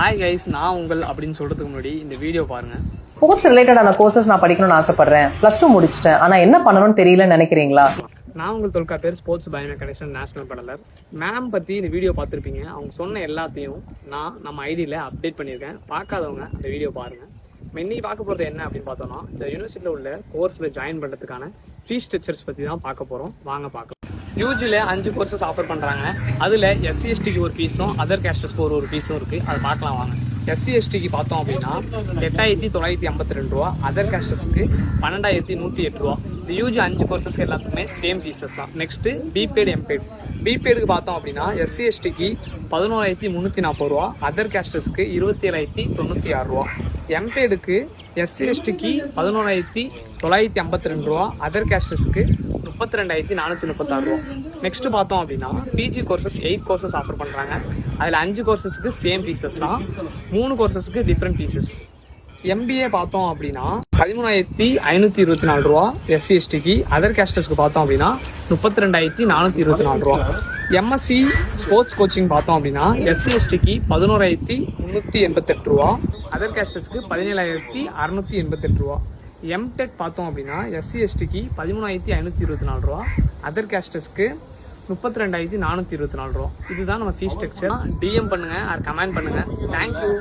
Hi guys, நான் உங்கள் அப்படின்னு சொல்கிறதுக்கு முன்னாடி இந்த வீடியோ பாருங்கள். ஸ்போர்ட்ஸ் ரிலேட்டடான கோர்சஸ் நான் படிக்கணும்னு ஆசைப்படுறேன். +2 முடிச்சிட்டேன், ஆனால் என்ன பண்ணணும்னு தெரியலன்னு நினைக்கிறீங்களா? நான் உங்கள் தொல்கா பேர் ஸ்போர்ட்ஸ் பயோமெக்கானிக்ஸ் நேஷனல் படலர். மேம் பற்றி இந்த வீடியோ பார்த்துருப்பீங்க. அவங்க சொன்ன எல்லாத்தையும் நம்ம ஐடியில் அப்டேட் பண்ணியிருக்கேன். பார்க்காதவங்க அந்த வீடியோ பாருங்கள். இன்னைக்கு பார்க்க போகிறது என்ன அப்படின்னு பார்த்தோம்னா, இந்த யூனிவர்சிட்டியில் உள்ள கோர்ஸில் ஜாயின் பண்ணுறதுக்கான ஃபீஸ் ஸ்ட்ரக்சர்ஸ் பற்றி தான் பார்க்க போகிறோம். வாங்க பார்க்கலாம். யூஜியில் 5 கோர்சஸ் ஆஃபர் பண்ணுறாங்க. அதில் SC/STக்கு ஒரு ஃபீஸும் அதர் கேஸ்டர்ஸ்க்கு ஒரு ஃபீஸும் இருக்குது. அதை பார்க்கலாம் வாங்க. SC/STக்கு பார்த்தோம் அப்படின்னா 8,952 ரூபா, அதர் கேஸ்டர்ஸ்க்கு 12,108 ரூபா. இந்த யூஜி 5 கோர்சஸ் எல்லாத்துக்குமே சேம் ஃபீஸஸ் தான். நெக்ஸ்ட்டு பிபேட் எம்பேட். பிபேடுக்கு பார்த்தோம் அப்படின்னா SC/STக்கு 11,340 ரூபா, அதர் கேஸ்டர்ஸ்க்கு 27,096 ரூபா. எம்பேடுக்கு SC/STக்கு 11,952 ரூபா, அதர் கேஸ்டர்ஸ்க்கு 32,436 ரூபா. நெக்ஸ்ட் பார்த்தோம் அப்படின்னா பிஜி கோர்சஸ் 8 கோர்சஸ் ஆஃபர் பண்ணுறாங்க. அதில் 5 கோர்சஸ்க்கு சேம் ஃபீஸஸ் தான், 3 கோர்சஸ்க்கு டிஃப்ரெண்ட் ஃபீஸஸ். MBA பார்த்தோம் அப்படின்னா 13,524 ரூபா SC/STக்கு, அதர் கேஸ்டர்ஸ்க்கு பார்த்தோம் அப்படின்னா 32,424 ரூபா. MSc ஸ்போர்ட்ஸ் கோச்சிங் பார்த்தோம் அப்படின்னா SC/STக்கு 11,388 ரூபா, அதர் கேஸ்டர்ஸ்க்கு 17,688 ரூபா. MTET பார்த்தோம் அப்படின்னா SC/STக்கு 13,524 ரூபா, அதர் கேஸ்டர்ஸ்க்கு 32,424 ரூபா. இதுதான் நம்ம ஃபீஸ் ஸ்ட்ரக்சர். DM பண்ணுங்கள், கமெண்ட் பண்ணுங்கள். தேங்க்யூ.